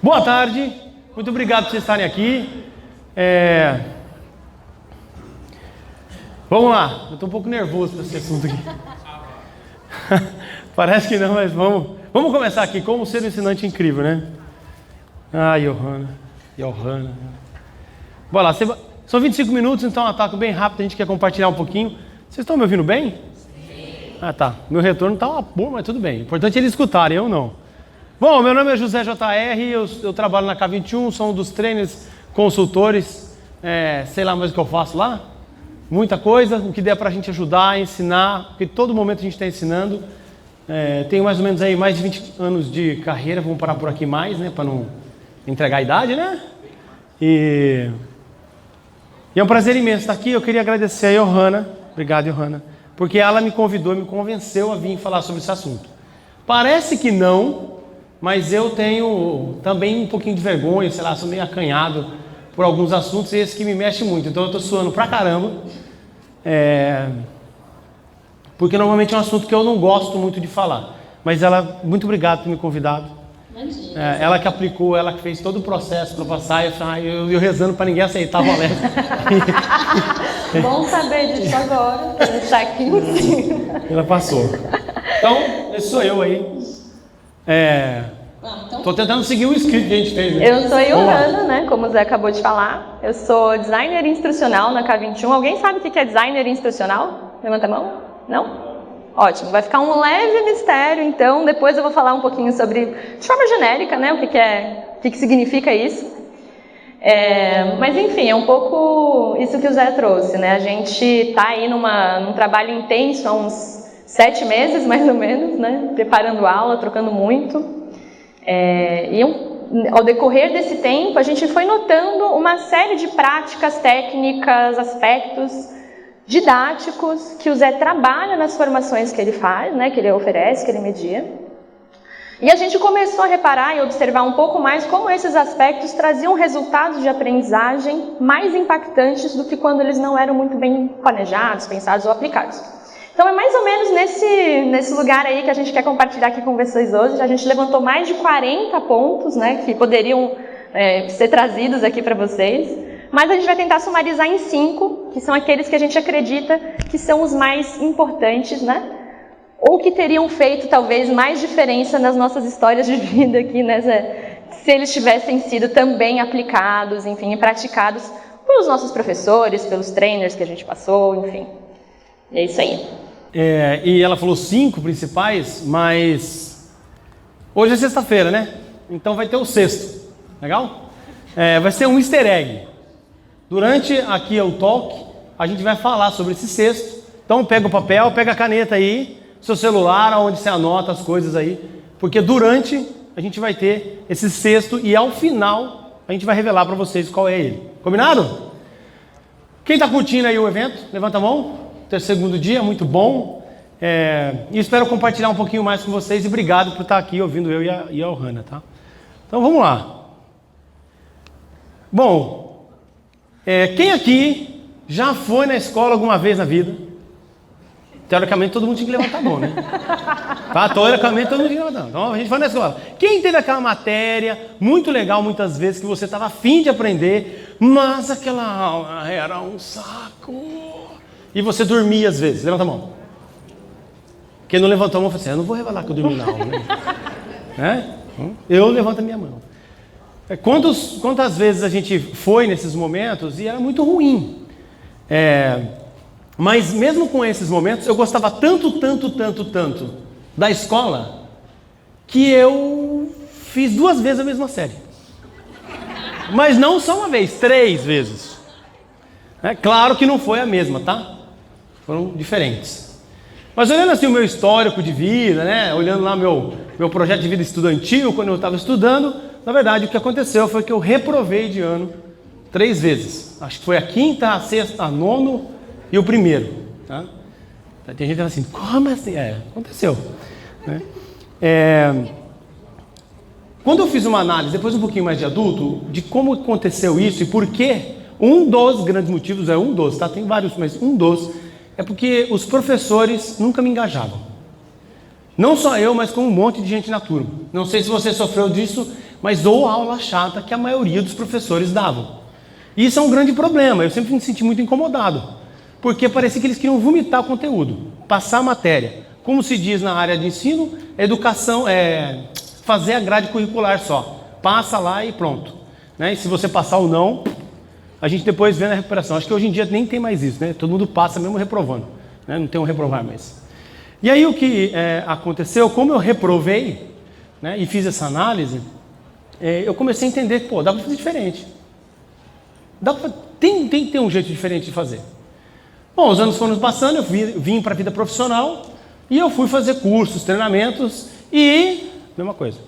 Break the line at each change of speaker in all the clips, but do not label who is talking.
Boa tarde, muito obrigado por vocês estarem aqui. Vamos lá, eu estou um pouco nervoso com esse assunto aqui. Parece que não, mas vamos começar aqui. Como ser um ensinante incrível, né? Ah, Johanna. Bora lá, são 25 minutos, então é um ataque bem rápido, a gente quer compartilhar um pouquinho. Vocês estão me ouvindo bem? Sim. Ah, tá. Meu retorno tá uma porra, mas tudo bem. O importante é eles escutarem, eu não. Bom, meu nome é José JR, eu trabalho na K21, sou um dos trainers, consultores, sei lá mais o que eu faço lá. Muita coisa, o que der pra gente ajudar, ensinar, porque todo momento a gente está ensinando. Tenho mais ou menos aí mais de 20 anos de carreira, vamos parar por aqui mais, né, para não entregar a idade, né? E é um prazer imenso estar aqui. Eu queria agradecer a Johanna, obrigado Johanna, porque ela me convidou e me convenceu a vir falar sobre esse assunto. Parece que não, mas eu tenho também um pouquinho de vergonha, sei lá, sou meio acanhado por alguns assuntos, e esse que me mexe muito, então eu estou suando pra caramba, porque normalmente é um assunto que eu não gosto muito de falar, mas ela, muito obrigado por me convidado. Ela que aplicou, ela que fez todo o processo para passar, eu rezando para ninguém aceitar o valendo.
Bom saber disso agora, a gente está aqui em cima.
Ela passou. Então, esse sou eu aí. Estou tentando seguir o script que a gente fez. Né?
Eu sou Johanna, né, como o Zé acabou de falar. Eu sou designer instrucional na K21. Alguém sabe o que é designer instrucional? Levanta a mão. Não? Ótimo, vai ficar um leve mistério, então depois eu vou falar um pouquinho sobre, de forma genérica, né, o que significa isso. Mas enfim, é um pouco isso que o Zé trouxe, né, a gente está aí num trabalho intenso há uns 7 meses, mais ou menos, né, preparando aula, trocando muito, ao decorrer desse tempo a gente foi notando uma série de práticas, técnicas, aspectos didáticos que o Zé trabalha nas formações que ele faz, né, que ele oferece, que ele media. E a gente começou a reparar e observar um pouco mais como esses aspectos traziam resultados de aprendizagem mais impactantes do que quando eles não eram muito bem planejados, pensados ou aplicados. Então é mais ou menos nesse lugar aí que a gente quer compartilhar aqui com vocês hoje. A gente levantou mais de 40 pontos, né, que poderiam ser trazidos aqui para vocês. Mas a gente vai tentar sumarizar em 5, que são aqueles que a gente acredita que são os mais importantes, né? Ou que teriam feito, talvez, mais diferença nas nossas histórias de vida aqui, né, Zé? Se eles tivessem sido também aplicados, enfim, e praticados pelos nossos professores, pelos trainers que a gente passou, enfim. É isso aí.
E ela falou 5 principais, mas hoje é sexta-feira, né? Então vai ter o 6º, legal? Vai ser um easter egg. Durante aqui o talk, a gente vai falar sobre esse 6º. Então pega o papel, pega a caneta aí, seu celular, onde você anota as coisas aí, porque durante a gente vai ter esse 6º e ao final a gente vai revelar para vocês qual é ele. Combinado? Quem está curtindo aí o evento, levanta a mão. Segundo dia, muito bom. E espero compartilhar um pouquinho mais com vocês e obrigado por estar aqui ouvindo eu e a Johanna, tá? Então vamos lá. Bom, quem aqui já foi na escola alguma vez na vida? Teoricamente todo mundo tinha que levantar a mão, né? Tá? Teoricamente todo mundo tinha que levantar a mão. Então a gente foi na escola. Quem teve aquela matéria muito legal muitas vezes que você estava afim de aprender, mas aquela aula era um saco e você dormia às vezes? Levanta a mão. Quem não levantou a mão falou assim: eu não vou revelar que eu dormi na aula, né? Eu levanto a minha mão. Quantas vezes a gente foi nesses momentos e era muito ruim. Mas mesmo com esses momentos, eu gostava tanto da escola, que eu fiz 2 vezes a mesma série. Mas não só uma vez, 3 vezes. Claro que não foi a mesma, tá? Foram diferentes. Mas olhando assim o meu histórico de vida, né? Olhando lá meu projeto de vida estudantil, quando eu estava estudando, na verdade o que aconteceu foi que eu reprovei de ano 3 vezes. Acho que foi a 5ª, a 6ª, a 9ª e o 1º. Tá? Tem gente que fala assim, como assim? Aconteceu. Né? Quando eu fiz uma análise, depois um pouquinho mais de adulto, de como aconteceu isso e por quê, um dos grandes motivos, tá? Tem vários, mas um dos, é porque os professores nunca me engajavam. Não só eu, mas com um monte de gente na turma. Não sei se você sofreu disso, mas dou aula chata que a maioria dos professores davam. E isso é um grande problema, eu sempre me senti muito incomodado, porque parecia que eles queriam vomitar o conteúdo, passar a matéria. Como se diz na área de ensino, educação é fazer a grade curricular só, passa lá e pronto. Né? E se você passar ou não, a gente depois vê na recuperação. Acho que hoje em dia nem tem mais isso, né? Todo mundo passa mesmo reprovando, né? Não tem um reprovar mais. E aí o que aconteceu, como eu reprovei, né, e fiz essa análise, eu comecei a entender que, pô, dá para fazer diferente. Tem que ter um jeito diferente de fazer. Bom, os anos foram passando, eu vim para a vida profissional e eu fui fazer cursos, treinamentos e... mesma coisa.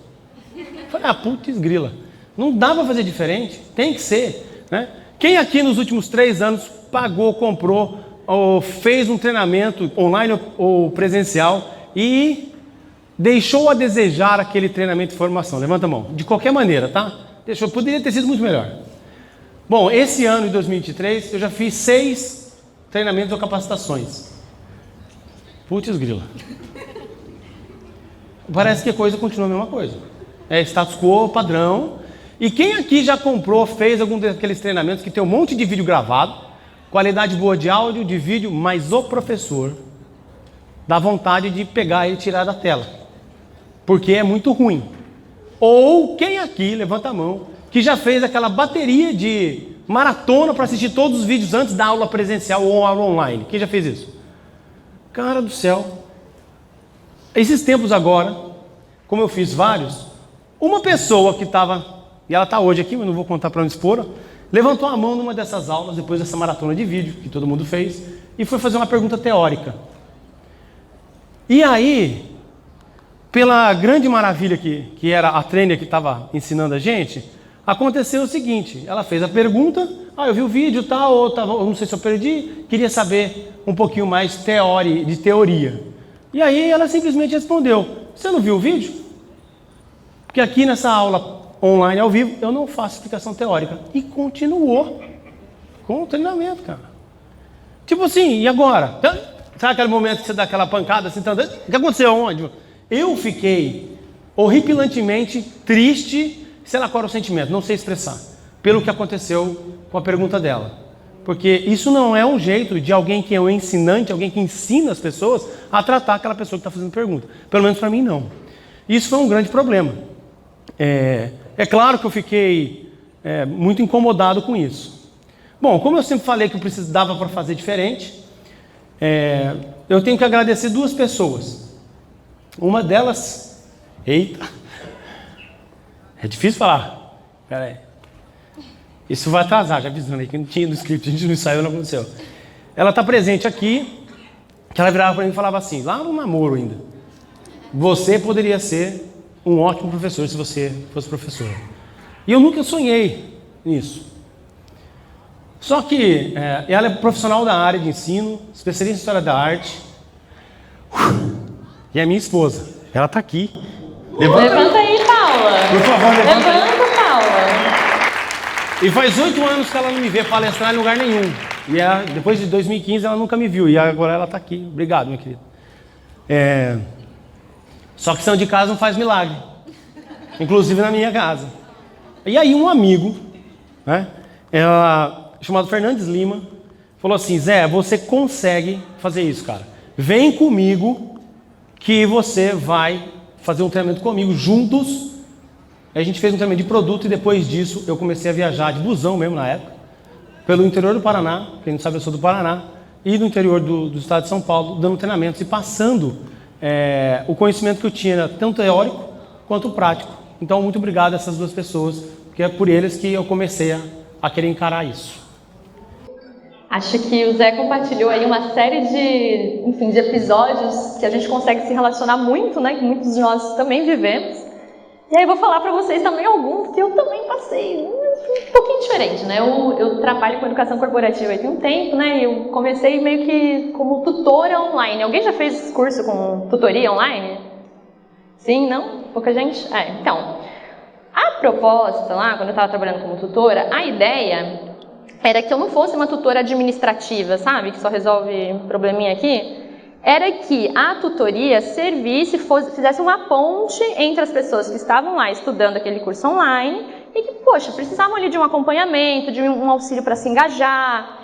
Falei, putz grila, não dá para fazer diferente, tem que ser, né? Quem aqui nos últimos 3 anos pagou, comprou ou fez um treinamento online ou presencial e deixou a desejar aquele treinamento de formação? Levanta a mão, de qualquer maneira, tá? Poderia ter sido muito melhor. Bom, esse ano, em 2023, eu já fiz 6 treinamentos ou capacitações. Putz grila. Parece que a coisa continua a mesma coisa. É status quo, padrão. E quem aqui já comprou, fez algum daqueles treinamentos que tem um monte de vídeo gravado, qualidade boa de áudio, de vídeo, mas o professor dá vontade de pegar e tirar da tela, porque é muito ruim. Ou quem aqui, levanta a mão, que já fez aquela bateria de maratona para assistir todos os vídeos antes da aula presencial ou aula online? Quem já fez isso? Cara do céu. Esses tempos agora, como eu fiz vários, uma pessoa que estava, e ela está hoje aqui, mas não vou contar para não expor, levantou a mão numa dessas aulas, depois dessa maratona de vídeo que todo mundo fez, e foi fazer uma pergunta teórica. E aí, pela grande maravilha que era a trainer que estava ensinando a gente, aconteceu o seguinte: ela fez a pergunta, eu vi o vídeo tal, ou não sei se eu perdi, queria saber um pouquinho mais de teoria. E aí ela simplesmente respondeu: você não viu o vídeo? Porque aqui nessa aula online ao vivo eu não faço explicação teórica. E continuou com o treinamento, cara. Tipo assim, e agora? Sabe aquele momento que você dá aquela pancada assim, o que aconteceu onde? Eu fiquei horripilantemente triste, sei lá qual era o sentimento, não sei expressar, pelo que aconteceu com a pergunta dela. Porque isso não é um jeito de alguém que é um ensinante, alguém que ensina as pessoas a tratar aquela pessoa que está fazendo pergunta. Pelo menos para mim, não. Isso foi um grande problema. É claro que eu fiquei muito incomodado com isso. Bom, como eu sempre falei que eu precisava para fazer diferente, eu tenho que agradecer 2 pessoas. Uma delas... Eita! É difícil falar. Pera aí. Isso vai atrasar, já avisando aí, que não tinha no script, a gente não ensaiou, não aconteceu. Ela está presente aqui, que ela virava para mim e falava assim, lá no namoro ainda: você poderia ser um ótimo professor se você fosse professor. E eu nunca sonhei nisso. Só que ela é profissional da área de ensino, especialista em história da arte, e é minha esposa. Ela está aqui.
Levanta aí, Paula.
Por favor,
levanta, Paula.
E faz 8 anos que ela não me vê palestrar em lugar nenhum. E depois de 2015 ela nunca me viu. E agora ela está aqui. Obrigado, minha querida. Só que são de casa não faz milagre. Inclusive na minha casa. E aí um amigo, né, chamado Fernandes Lima, falou assim: Zé, você consegue fazer isso, cara. Vem comigo que você vai fazer um treinamento comigo juntos. A gente fez um treinamento de produto e depois disso eu comecei a viajar de busão mesmo na época, pelo interior do Paraná, quem não sabe eu sou do Paraná, e no interior do estado de São Paulo, dando treinamentos e passando o conhecimento que eu tinha, tanto teórico quanto prático. Então, muito obrigado a essas 2 pessoas, porque é por eles que eu comecei a querer encarar isso.
Acho que o Zé compartilhou aí uma série de episódios que a gente consegue se relacionar muito, né, que muitos de nós também vivemos. E aí eu vou falar para vocês também alguns que eu também passei, um pouquinho diferente, né? Eu trabalho com educação corporativa tem um tempo, né? E eu comecei meio que como tutora online. Alguém já fez curso com tutoria online? Sim, não? Pouca gente? Então, a proposta lá, quando eu estava trabalhando como tutora, a ideia era que eu não fosse uma tutora administrativa, sabe? Que só resolve probleminha aqui. era que a tutoria servisse, fizesse uma ponte entre as pessoas que estavam lá estudando aquele curso online e que, poxa, precisavam ali de um acompanhamento, de um auxílio para se engajar.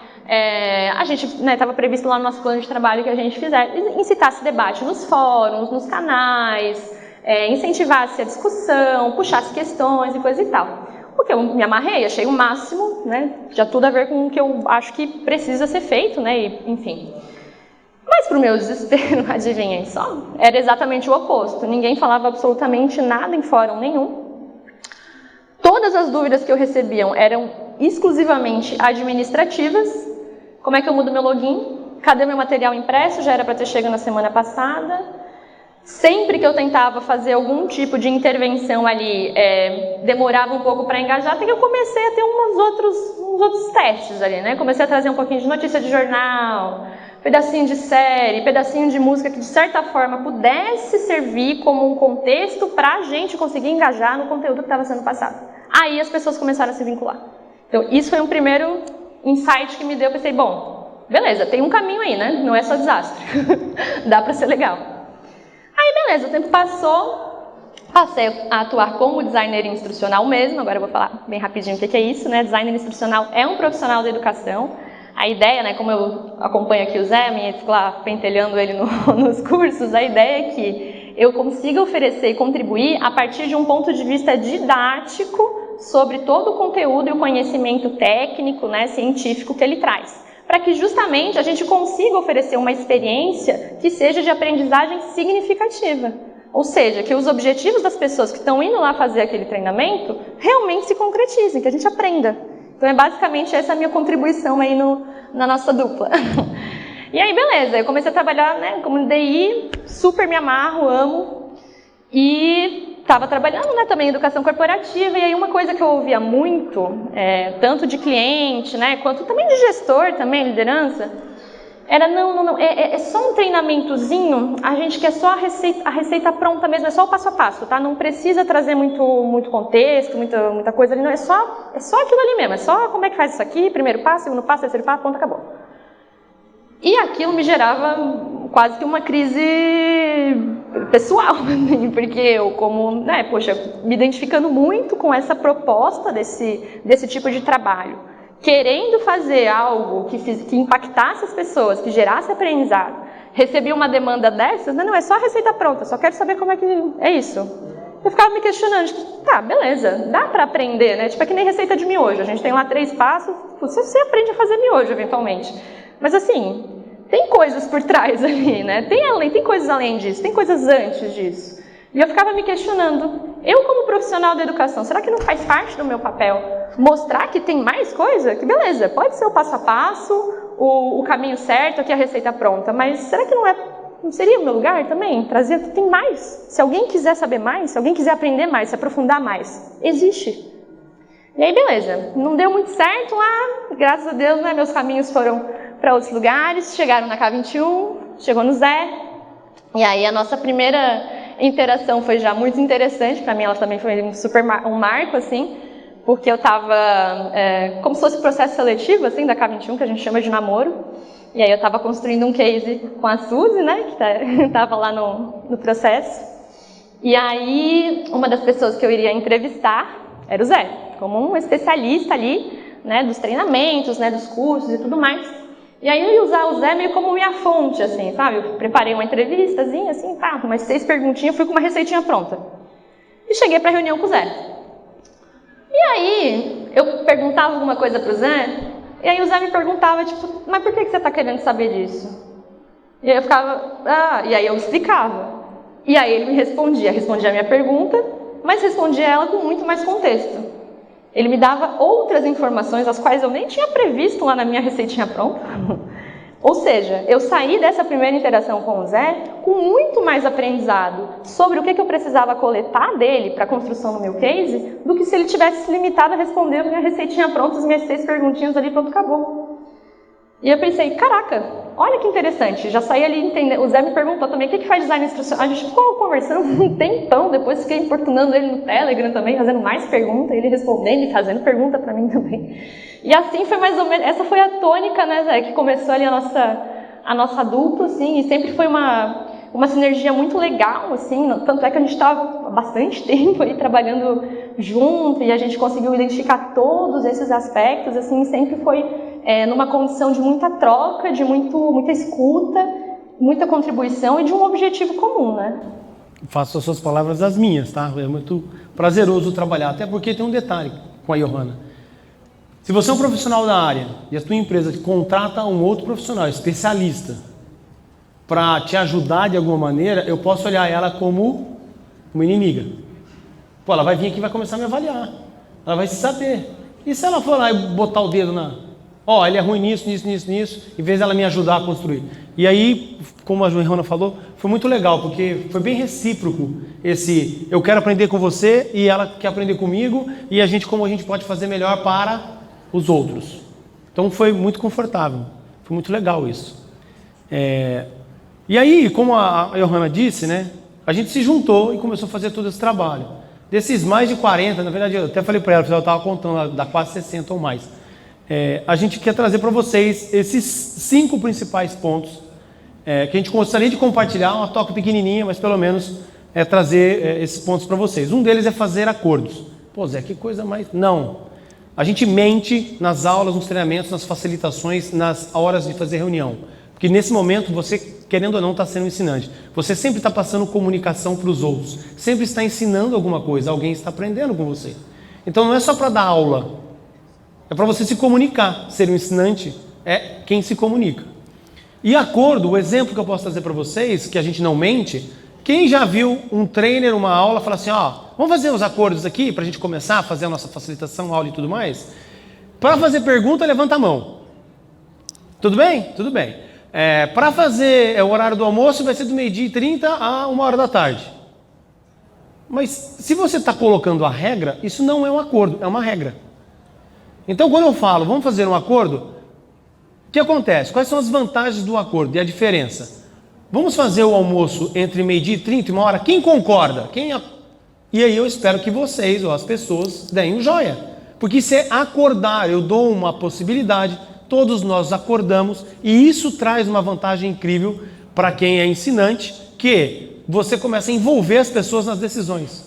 A gente estava previsto lá no nosso plano de trabalho que a gente incitasse debate nos fóruns, nos canais, incentivasse a discussão, puxasse questões e coisa e tal. Porque eu me amarrei, achei o máximo, né? Já tudo a ver com o que eu acho que precisa ser feito, né? E, enfim. Mas, para o meu desespero, adivinhem só, era exatamente o oposto. Ninguém falava absolutamente nada em fórum nenhum. Todas as dúvidas que eu recebia eram exclusivamente administrativas. Como é que eu mudo meu login? Cadê meu material impresso? Já era para ter chegado na semana passada. Sempre que eu tentava fazer algum tipo de intervenção ali, demorava um pouco para engajar, até que eu comecei a ter uns outros testes ali, né? Comecei a trazer um pouquinho de notícia de jornal, pedacinho de série, pedacinho de música que de certa forma pudesse servir como um contexto para a gente conseguir engajar no conteúdo que estava sendo passado. Aí as pessoas começaram a se vincular. Então isso foi um primeiro insight que me deu, eu pensei, bom, beleza, tem um caminho aí, né? Não é só desastre, dá para ser legal. Aí beleza, o tempo passou, passei a atuar como designer instrucional mesmo, agora eu vou falar bem rapidinho o que é isso, né? Designer instrucional é um profissional da educação. A ideia, né, como eu acompanho aqui o Zé, me fico lá pentelhando ele nos cursos, a ideia é que eu consiga oferecer e contribuir a partir de um ponto de vista didático sobre todo o conteúdo e o conhecimento técnico, né, científico que ele traz, para que justamente a gente consiga oferecer uma experiência que seja de aprendizagem significativa. Ou seja, que os objetivos das pessoas que estão indo lá fazer aquele treinamento realmente se concretizem, que a gente aprenda. Então, basicamente essa a minha contribuição aí na nossa dupla. E aí, beleza, eu comecei a trabalhar, né, como DI, super me amarro, amo, e estava trabalhando, né, também em educação corporativa, e aí uma coisa que eu ouvia muito, tanto de cliente, né, quanto também de gestor, também, liderança, era não, é só um treinamentozinho, a gente quer só a receita pronta mesmo, é só o passo a passo, tá? Não precisa trazer muito contexto, muita coisa ali, não, é só aquilo ali mesmo, é só como é que faz isso aqui, primeiro passo, segundo passo, terceiro passo, ponto, acabou. E aquilo me gerava quase que uma crise pessoal, porque eu, como, né, poxa, me identificando muito com essa proposta desse tipo de trabalho, querendo fazer algo que impactasse as pessoas, que gerasse aprendizado, recebi uma demanda dessas, não, é só a receita pronta, só quero saber como é que é isso. Eu ficava me questionando, tipo, tá, beleza, dá pra aprender, né? Tipo, é que nem receita de miojo, a gente tem lá 3 passos, você aprende a fazer miojo eventualmente. Mas assim, tem coisas por trás ali, né? Tem coisas além disso, tem coisas antes disso. E eu ficava me questionando, eu como profissional da educação, será que não faz parte do meu papel mostrar que tem mais coisa? Que beleza, pode ser o passo a passo, o caminho certo, aqui a receita pronta, mas será que não seria o meu lugar também? Trazer, tem mais. Se alguém quiser saber mais, se alguém quiser aprender mais, se aprofundar mais, existe. E aí beleza, não deu muito certo lá, graças a Deus, né, meus caminhos foram para outros lugares, chegaram na K21, chegou no Zé, e aí a nossa primeira interação foi já muito interessante, para mim ela também foi um marco, assim, porque eu estava, como se fosse processo seletivo, assim, da K21, que a gente chama de namoro, e aí eu estava construindo um case com a Suzy, né, que estava lá no processo, e aí uma das pessoas que eu iria entrevistar era o Zé, como um especialista ali, né, dos treinamentos, né, dos cursos e tudo mais. E aí eu ia usar o Zé meio como minha fonte, assim, sabe? Eu preparei uma entrevistazinha, assim, tá, umas 6 perguntinhas, fui com uma receitinha pronta. E cheguei para a reunião com o Zé. E aí, eu perguntava alguma coisa pro Zé, e aí o Zé me perguntava, tipo, mas por que você está querendo saber disso? E aí eu ficava, e aí eu explicava. E aí ele me respondia a minha pergunta, mas respondia ela com muito mais contexto. Ele me dava outras informações, as quais eu nem tinha previsto lá na minha receitinha pronta. Ou seja, eu saí dessa primeira interação com o Zé com muito mais aprendizado sobre o que eu precisava coletar dele para a construção do meu case, do que se ele tivesse se limitado a responder a minha receitinha pronta, as minhas 6 perguntinhas ali, pronto, acabou. E eu pensei, caraca, olha que interessante, já saí ali entendendo. O Zé me perguntou também, o que faz design instrucional? A gente ficou conversando um tempão, depois fiquei importunando ele no Telegram também, fazendo mais perguntas, ele respondendo e fazendo pergunta pra mim também. E assim foi mais ou menos, essa foi a tônica, né, Zé, que começou ali a a nossa dupla, assim, e sempre foi uma sinergia muito legal, assim, tanto é que a gente estava há bastante tempo aí trabalhando junto e a gente conseguiu identificar todos esses aspectos, assim, sempre foi numa condição de muita troca, de muita escuta, muita contribuição e de um objetivo comum, né?
Faço as suas palavras as minhas, tá? É muito prazeroso trabalhar, até porque tem um detalhe com a Johanna. Se você é um profissional da área e a sua empresa contrata um outro profissional, especialista, para te ajudar de alguma maneira, eu posso olhar ela como uma inimiga. Pô, ela vai vir aqui e vai começar a me avaliar. Ela vai se saber. E se ela for lá e botar o dedo ele é ruim nisso, em vez dela me ajudar a construir. E aí, como a Johanna falou, foi muito legal, porque foi bem recíproco esse eu quero aprender com você e ela quer aprender comigo e como a gente pode fazer melhor para os outros. Então foi muito confortável, foi muito legal isso. E aí, como a Johanna disse, né, a gente se juntou e começou a fazer todo esse trabalho. Desses mais de 40, na verdade eu até falei para ela, eu estava contando, dá quase 60 ou mais. A gente quer trazer para vocês esses 5 principais pontos que a gente gostaria de compartilhar, uma toca pequenininha, mas pelo menos trazer esses pontos para vocês. Um deles é fazer acordos. Pô, Zé, que coisa mais... Não. A gente mente nas aulas, nos treinamentos, nas facilitações, nas horas de fazer reunião. Porque nesse momento você, querendo ou não, está sendo ensinante. Você sempre está passando comunicação para os outros. Sempre está ensinando alguma coisa. Alguém está aprendendo com você. Então não é só para dar aula. É para você se comunicar. Ser um ensinante é quem se comunica. E acordo, o exemplo que eu posso trazer para vocês, que a gente não mente, quem já viu um trainer, uma aula, fala assim, vamos fazer os acordos aqui para a gente começar a fazer a nossa facilitação, aula e tudo mais? Para fazer pergunta, levanta a mão. Tudo bem? Tudo bem. Para fazer o horário do almoço, vai ser do 12h30 a 13h. Mas se você está colocando a regra, isso não é um acordo, é uma regra. Então, quando eu falo, vamos fazer um acordo, o que acontece? Quais são as vantagens do acordo e a diferença? Vamos fazer o almoço entre 12h30 e 13h? Quem concorda? E aí eu espero que vocês ou as pessoas deem um joia. Porque se é acordar, eu dou uma possibilidade, todos nós acordamos e isso traz uma vantagem incrível para quem é ensinante, que você começa a envolver as pessoas nas decisões.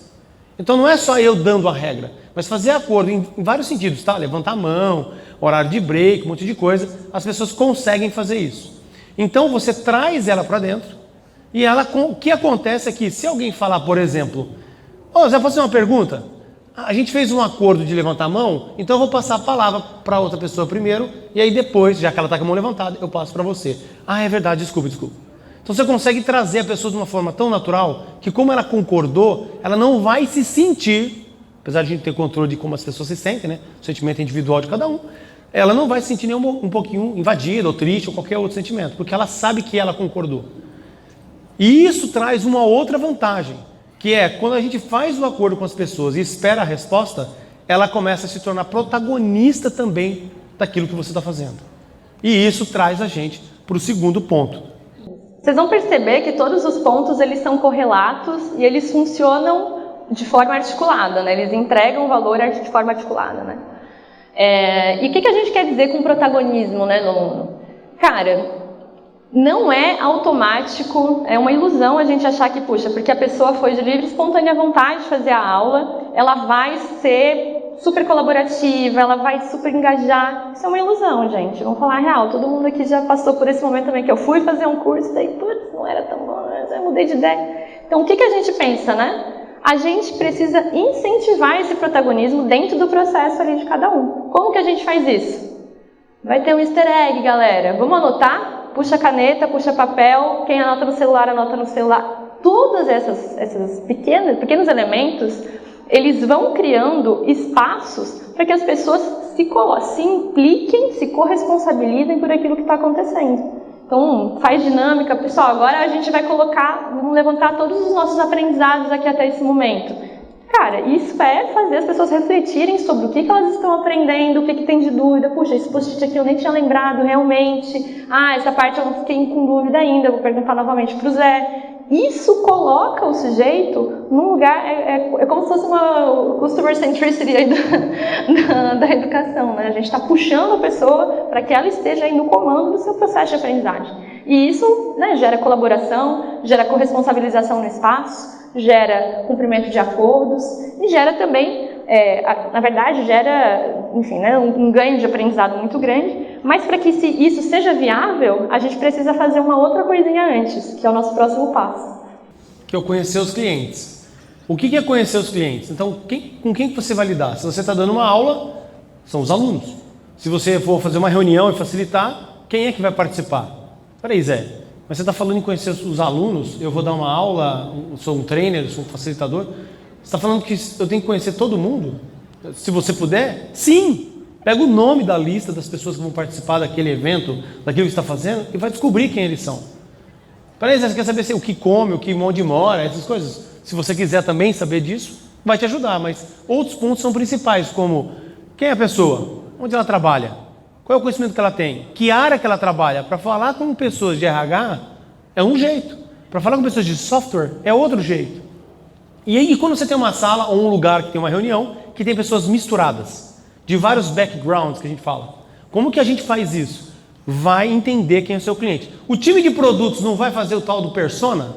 Então não é só eu dando a regra, mas fazer acordo em vários sentidos, tá? Levantar a mão, horário de break, um monte de coisa, as pessoas conseguem fazer isso. Então você traz ela para dentro e o que acontece é que se alguém falar, por exemplo, Zé, vou fazer uma pergunta, a gente fez um acordo de levantar a mão, então eu vou passar a palavra para outra pessoa primeiro e aí depois, já que ela está com a mão levantada, eu passo para você. É verdade, desculpa. Então você consegue trazer a pessoa de uma forma tão natural que como ela concordou, ela não vai se sentir, apesar de a gente ter controle de como as pessoas se sentem, né? O sentimento individual de cada um, ela não vai se sentir nem um pouquinho invadida ou triste ou qualquer outro sentimento, porque ela sabe que ela concordou. E isso traz uma outra vantagem, que é quando a gente faz o acordo com as pessoas e espera a resposta, ela começa a se tornar protagonista também daquilo que você está fazendo. E isso traz a gente para o segundo ponto.
Vocês vão perceber que todos os pontos eles são correlatos e eles funcionam de forma articulada, né? Eles entregam valor de forma articulada, né? E o que a gente quer dizer com protagonismo, né, no aluno? Cara, não é automático, é uma ilusão a gente achar que, puxa, porque a pessoa foi de livre e espontânea vontade de fazer a aula, ela vai ser super colaborativa, ela vai super engajar. Isso é uma ilusão, gente. Vamos falar a real. Todo mundo aqui já passou por esse momento também, que eu fui fazer um curso, daí, putz, não era tão bom, eu mudei de ideia. Então, o que a gente pensa, né? A gente precisa incentivar esse protagonismo dentro do processo ali de cada um. Como que a gente faz isso? Vai ter um easter egg, galera. Vamos anotar? Puxa caneta, puxa papel. Quem anota no celular, anota no celular. Todos esses pequenos elementos, eles vão criando espaços para que as pessoas se impliquem, se corresponsabilizem por aquilo que está acontecendo. Então, faz dinâmica. Pessoal, agora a gente vai vamos levantar todos os nossos aprendizados aqui até esse momento. Cara, isso é fazer as pessoas refletirem sobre o que elas estão aprendendo, o que tem de dúvida. Puxa, esse post-it aqui eu nem tinha lembrado realmente. Essa parte eu não fiquei com dúvida ainda, vou perguntar novamente para o Zé. Isso coloca o sujeito num lugar, é como se fosse uma customer centricity aí da educação, né? A gente está puxando a pessoa para que ela esteja aí no comando do seu processo de aprendizagem. E isso, né, gera colaboração, gera corresponsabilização no espaço, gera cumprimento de acordos e gera também, na verdade, gera, enfim, né, um ganho de aprendizado muito grande, mas para que isso seja viável, a gente precisa fazer uma outra coisinha antes, que é o nosso próximo passo.
Que é o conhecer os clientes. O que é conhecer os clientes? Então, com quem que você vai lidar? Se você está dando uma aula, são os alunos. Se você for fazer uma reunião e facilitar, quem é que vai participar? Peraí, Zé, mas você está falando em conhecer os alunos, eu vou dar uma aula, eu sou um trainer, eu sou um facilitador, você está falando que eu tenho que conhecer todo mundo? Se você puder, sim! Pega o nome da lista das pessoas que vão participar daquele evento, daquilo que você está fazendo, e vai descobrir quem eles são. Peraí, Zé, você quer saber o que come, onde mora, essas coisas? Se você quiser também saber disso, vai te ajudar, mas outros pontos são principais, como quem é a pessoa, onde ela trabalha, qual é o conhecimento que ela tem, que área que ela trabalha. Para falar com pessoas de RH é um jeito, para falar com pessoas de software é outro jeito. E aí, quando você tem uma sala ou um lugar que tem uma reunião, que tem pessoas misturadas, de vários backgrounds que a gente fala, como que a gente faz isso? Vai entender quem é o seu cliente. O time de produtos não vai fazer o tal do persona?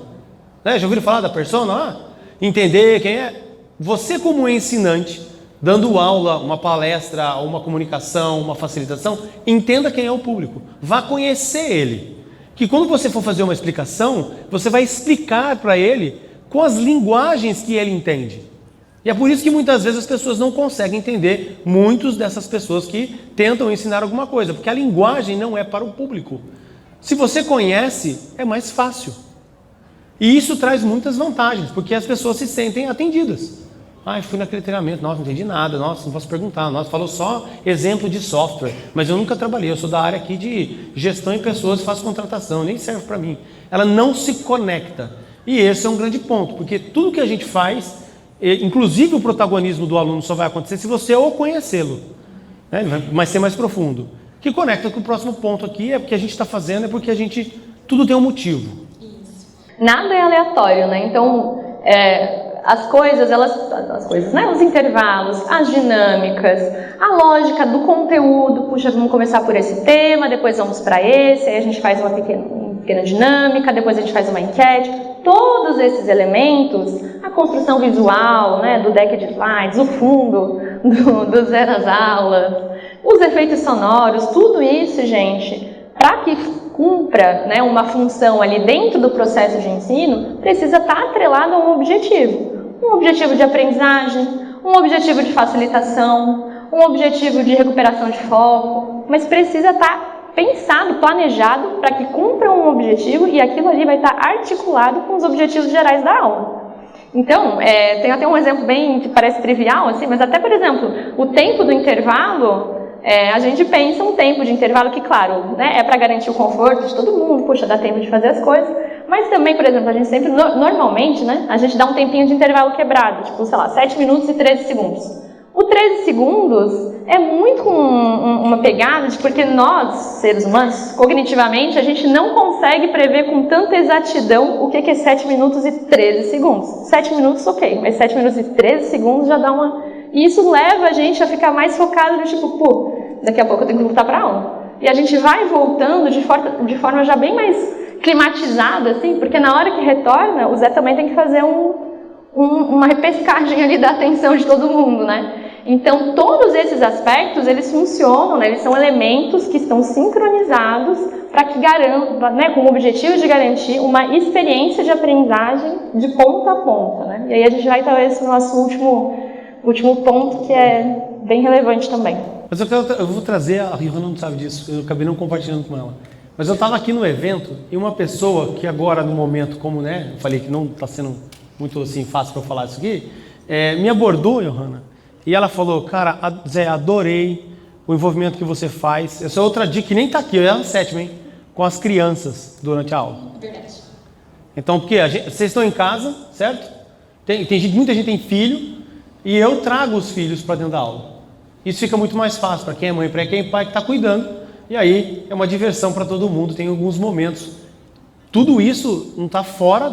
Né? Já ouviram falar da persona lá? Entender quem é? Você, como ensinante, dando aula, uma palestra, uma comunicação, uma facilitação, entenda quem é o público. Vá conhecer ele. Que quando você for fazer uma explicação, você vai explicar para ele com as linguagens que ele entende. E é por isso que muitas vezes as pessoas não conseguem entender muitas dessas pessoas que tentam ensinar alguma coisa, porque a linguagem não é para o público. Se você conhece, é mais fácil. E isso traz muitas vantagens, porque as pessoas se sentem atendidas. Ah, eu fui naquele treinamento, nossa, não entendi nada, nossa, não posso perguntar, nossa, falou só exemplo de software, mas eu nunca trabalhei, eu sou da área aqui de gestão em pessoas, faço contratação, nem serve para mim. Ela não se conecta. E esse é um grande ponto, porque tudo que a gente faz, inclusive o protagonismo do aluno só vai acontecer se você ou conhecê-lo, né? Ele vai ser mais profundo. Que conecta com o próximo ponto aqui, é porque a gente está fazendo, é porque tudo tem um motivo.
Nada é aleatório, né? Então, as coisas, né? Os intervalos, as dinâmicas, a lógica do conteúdo. Puxa, vamos começar por esse tema, depois vamos para esse, aí a gente faz uma pequena dinâmica, depois a gente faz uma enquete. Todos esses elementos, a construção visual, né? Do deck de slides, o fundo do Zé nas aulas, os efeitos sonoros, tudo isso, gente, para que cumpra, né, uma função ali dentro do processo de ensino, precisa estar atrelado a um objetivo. Um objetivo de aprendizagem, um objetivo de facilitação, um objetivo de recuperação de foco, mas precisa estar pensado, planejado para que cumpra um objetivo e aquilo ali vai estar articulado com os objetivos gerais da aula. Então, tem até um exemplo bem que parece trivial, assim, mas até, por exemplo, o tempo do intervalo, a gente pensa um tempo de intervalo que, claro, né, é para garantir o conforto de todo mundo, puxa, dá tempo de fazer as coisas, mas também, por exemplo, a gente sempre, normalmente, né, a gente dá um tempinho de intervalo quebrado, tipo, sei lá, 7 minutos e 13 segundos. O 13 segundos é muito uma pegada de porque nós, seres humanos, cognitivamente, a gente não consegue prever com tanta exatidão o que é 7 minutos e 13 segundos. 7 minutos, ok, mas 7 minutos e 13 segundos já dá uma... E isso leva a gente a ficar mais focado no tipo, pô, daqui a pouco eu tenho que voltar para aula. E a gente vai voltando de forma já bem mais climatizada, assim, porque na hora que retorna, o Zé também tem que fazer uma repescagem ali da atenção de todo mundo, né? Então, todos esses aspectos, eles funcionam, né? Eles são elementos que estão sincronizados para que garantam, né, com o objetivo de garantir uma experiência de aprendizagem de ponta a ponta, né? E aí a gente vai, talvez, para o nosso último ponto, que é bem relevante também.
Mas eu vou trazer, a Rihanna não sabe disso, eu acabei não compartilhando com ela. Mas eu estava aqui no evento e uma pessoa que agora, no momento, como, né, eu falei que não está sendo muito assim fácil para eu falar isso aqui, me abordou, Johanna, e ela falou, cara, Zé, adorei o envolvimento que você faz. Essa é outra dica que nem está aqui, é a 7ª, hein? Com as crianças durante a aula.
Verdade.
Então, porque vocês estão em casa, certo? Muita gente tem filho, e eu trago os filhos para dentro da aula. Isso fica muito mais fácil para quem é mãe, para quem é pai que está cuidando. E aí é uma diversão para todo mundo, tem alguns momentos. Tudo isso não está fora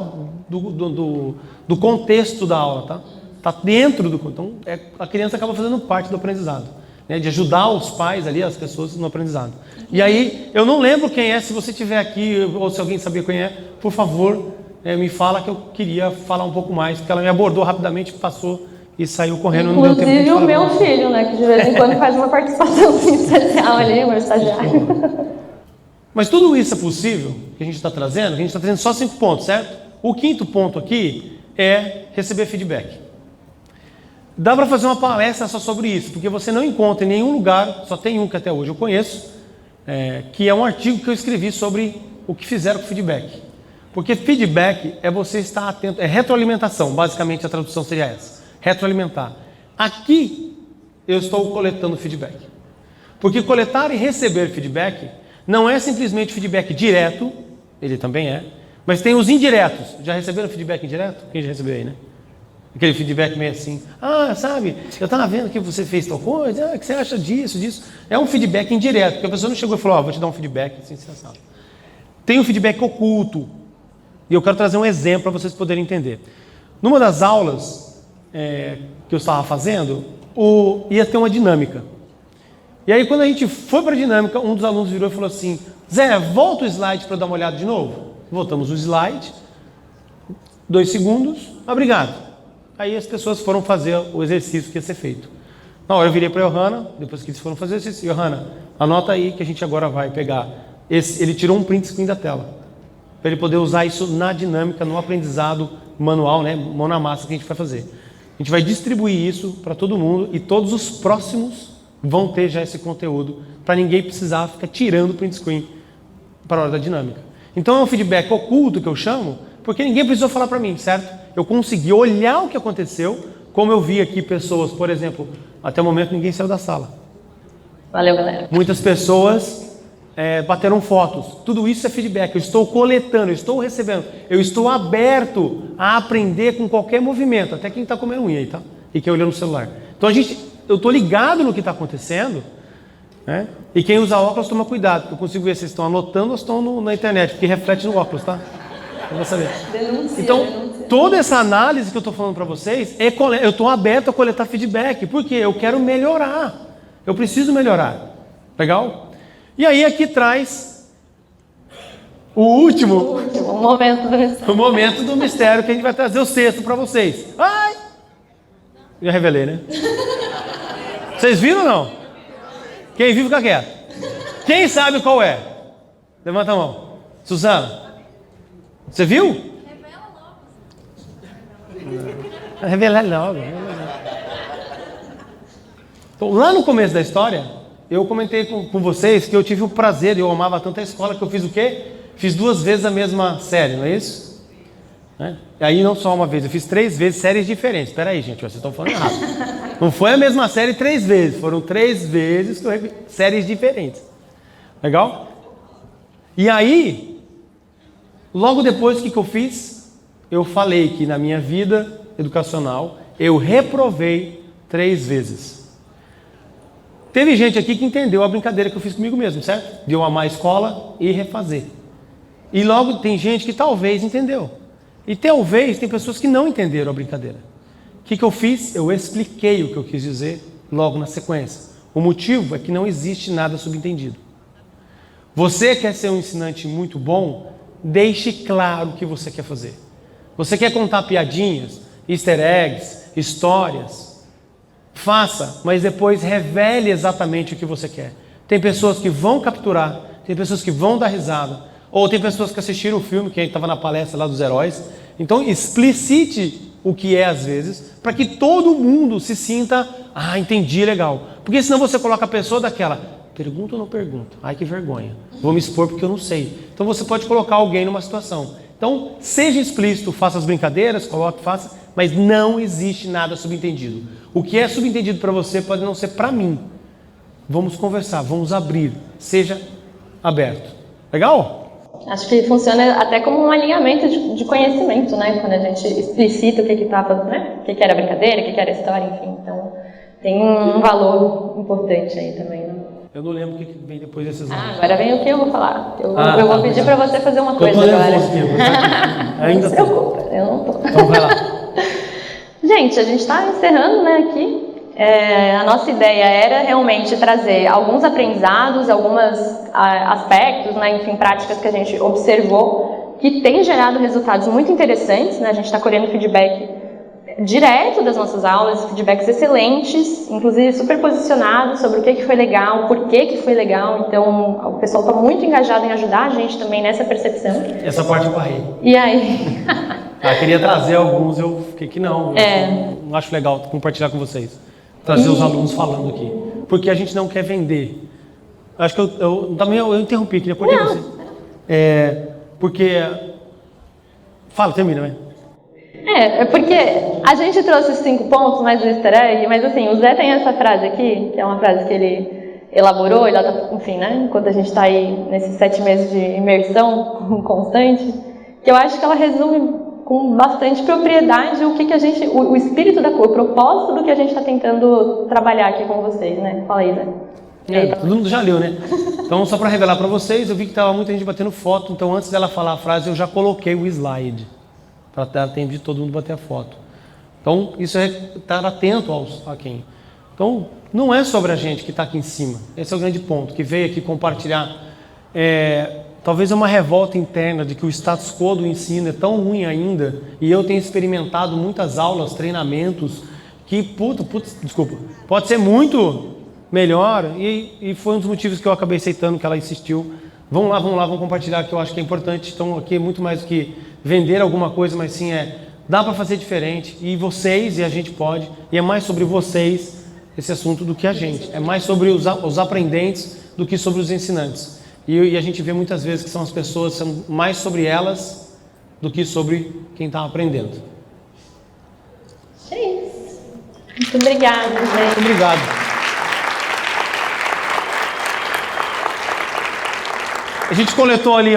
do contexto da aula, tá? Está dentro do... Então, a criança acaba fazendo parte do aprendizado. né, de ajudar os pais ali, as pessoas no aprendizado. E aí, eu não lembro quem é, se você estiver aqui, ou se alguém sabia quem é, por favor, me fala que eu queria falar um pouco mais, porque ela me abordou rapidamente, passou e saiu correndo.
Inclusive,
não deu tempo de
o meu filho, né, que de vez em quando faz uma participação especial ali, meu estagiário.
Mas tudo isso é possível, que a gente está trazendo, que a gente está trazendo só 5 pontos, certo? O 5º ponto aqui é receber feedback. Dá para fazer uma palestra só sobre isso, porque você não encontra em nenhum lugar, só tem um que até hoje eu conheço, que é um artigo que eu escrevi sobre o que fizeram com feedback. Porque feedback é você estar atento, é retroalimentação, basicamente a tradução seria essa, retroalimentar. Aqui eu estou coletando feedback. Porque coletar e receber feedback não é simplesmente feedback direto, ele também é, mas tem os indiretos. Já receberam feedback indireto? Quem já recebeu aí, né? Aquele feedback meio assim, sabe, eu estava vendo que você fez tal coisa, o que você acha disso? É um feedback indireto, porque a pessoa não chegou e falou, vou te dar um feedback assim, sensacional. Tem um feedback oculto, e eu quero trazer um exemplo para vocês poderem entender. Numa das aulas que eu estava fazendo, ia ter uma dinâmica. E aí quando a gente foi para a dinâmica, um dos alunos virou e falou assim, Zé, volta o slide para eu dar uma olhada de novo. Voltamos o slide, 2 segundos, obrigado. Aí as pessoas foram fazer o exercício que ia ser feito. Na hora eu virei para a Johanna, depois que eles foram fazer o exercício, Johanna, anota aí que a gente agora vai pegar. Ele tirou um print screen da tela, para ele poder usar isso na dinâmica, no aprendizado manual, né, mão na massa que a gente vai fazer. A gente vai distribuir isso para todo mundo e todos os próximos vão ter já esse conteúdo, para ninguém precisar ficar tirando o print screen para a hora da dinâmica. Então é um feedback oculto que eu chamo, porque ninguém precisou falar para mim, certo? Eu consegui olhar o que aconteceu, como eu vi aqui pessoas, por exemplo, até o momento ninguém saiu da sala.
Valeu, galera.
Muitas pessoas bateram fotos. Tudo isso é feedback. Eu estou coletando, eu estou recebendo, eu estou aberto a aprender com qualquer movimento, até quem está comendo unha aí, tá? E quem olhando no celular. Então eu estou ligado no que está acontecendo, né? E quem usa óculos toma cuidado, porque eu consigo ver se vocês estão anotando ou estão na internet, porque reflete no óculos, tá? Eu vou saber. Então, toda essa análise que eu estou falando para vocês, eu estou aberto a coletar feedback, porque eu quero melhorar. Eu preciso melhorar. Legal? E aí aqui traz o último momento do mistério, que a gente vai trazer o 6º para vocês. Ai! Já revelei, né? Vocês viram ou não? Quem viu fica quieto. Quem sabe qual é? Levanta a mão. Suzana. Você viu? Revela logo. Então, lá no começo da história, eu comentei com vocês que eu tive o prazer, eu amava tanto a escola, que eu fiz o quê? Fiz 2 vezes a mesma série, não é isso? E aí não só uma vez, eu fiz 3 vezes séries diferentes. Espera aí, gente, vocês estão falando errado. Não foi a mesma série 3 vezes, foram 3 vezes que eu repeti, séries diferentes. Legal? E aí, logo depois, o que eu fiz? Eu falei que na minha vida educacional, eu reprovei 3 vezes. Teve gente aqui que entendeu a brincadeira que eu fiz comigo mesmo, certo? De eu amar a escola e refazer. E logo tem gente que talvez entendeu. E talvez tem pessoas que não entenderam a brincadeira. O que eu fiz? Eu expliquei o que eu quis dizer logo na sequência. O motivo é que não existe nada subentendido. Você quer ser um ensinante muito bom? Deixe claro o que você quer fazer. Você quer contar piadinhas, easter eggs, histórias? Faça, mas depois revele exatamente o que você quer. Tem pessoas que vão capturar, tem pessoas que vão dar risada, ou tem pessoas que assistiram o filme, que a gente estava na palestra lá dos heróis. Então explicite o que é às vezes, para que todo mundo se sinta, entendi, legal. Porque senão você coloca a pessoa daquela, pergunta ou não pergunta? Ai, que vergonha. Vou me expor porque eu não sei. Então você pode colocar alguém numa situação. Então, seja explícito, faça as brincadeiras, coloque, faça, mas não existe nada subentendido. O que é subentendido para você pode não ser para mim. Vamos conversar, vamos abrir, seja aberto. Legal?
Acho que funciona até como um alinhamento de conhecimento, né? Quando a gente explicita o que estava, né? O que era brincadeira, o que era história, enfim. Então, tem um valor importante aí também, né?
Eu não lembro o que vem depois desses nomes.
Agora vem o que eu vou falar. Eu vou pedir para você fazer uma coisa agora.
Ainda
não se preocupa, eu não tô.
Então vai lá.
Gente, a gente está encerrando, né, aqui. A nossa ideia era realmente trazer alguns aprendizados, alguns aspectos, né, enfim, práticas que a gente observou que tem gerado resultados muito interessantes, né? A gente está colhendo feedback direto das nossas aulas, feedbacks excelentes, inclusive super posicionados sobre o que foi legal, por que foi legal. Então, o pessoal está muito engajado em ajudar a gente também nessa percepção.
Essa parte eu parei.
E aí?
Queria trazer alguns, eu fiquei que não. Não acho legal compartilhar com vocês. Trazer os alunos falando aqui. Porque a gente não quer vender. Acho que eu interrompi, queria cortar você. Porque... Fala, termina, né?
Porque a gente trouxe os 5 pontos mais do easter egg, mas assim, o Zé tem essa frase aqui, que é uma frase que ele elaborou, enfim, né? Enquanto a gente está aí nesses 7 meses de imersão constante, que eu acho que ela resume com bastante propriedade o espírito da cor, o propósito do que a gente está tentando trabalhar aqui com vocês, né? Fala aí, Zé.
Todo mundo já leu, né? Então, só para revelar para vocês, eu vi que estava muita gente batendo foto, então antes dela falar a frase, eu já coloquei o slide, para dar tempo de todo mundo bater a foto. Então, isso é estar atento a quem. Então, não é sobre a gente que está aqui em cima, esse é o grande ponto, que veio aqui compartilhar. Talvez é uma revolta interna de que o status quo do ensino é tão ruim ainda, e eu tenho experimentado muitas aulas, treinamentos, que, pode ser muito melhor, e foi um dos motivos que eu acabei aceitando que ela insistiu. Vamos lá, vamos compartilhar, que eu acho que é importante. Então, aqui é muito mais do que vender alguma coisa, mas sim dá para fazer diferente, e vocês, e a gente pode, e é mais sobre vocês esse assunto do que a gente, é mais sobre os aprendentes do que sobre os ensinantes. E a gente vê muitas vezes que são as pessoas, são mais sobre elas do que sobre quem está aprendendo.
É isso. Muito obrigada, gente.
Muito obrigado. A gente coletou ali,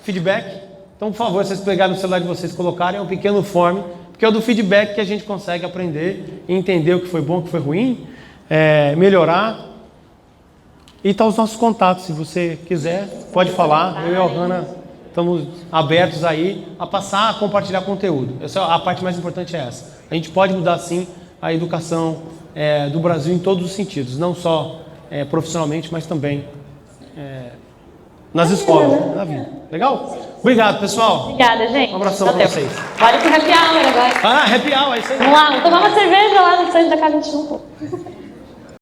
feedback. Então, por favor, vocês pegarem no celular de vocês, colocarem um pequeno form, porque é o do feedback que a gente consegue aprender e entender o que foi bom, o que foi ruim, melhorar. E tá os nossos contatos, se você quiser, pode falar. Eu e a Ohana estamos abertos aí a passar, a compartilhar conteúdo. A parte mais importante é essa. A gente pode mudar, sim, a educação do Brasil em todos os sentidos, não só profissionalmente, mas também nas escolas, na vida. Legal? Obrigado, pessoal.
Obrigada, gente.
Um abração para vocês.
Bora pro happy hour agora.
Happy hour, é isso aí.
Vamos lá, vamos tomar uma cerveja lá no frente da K21.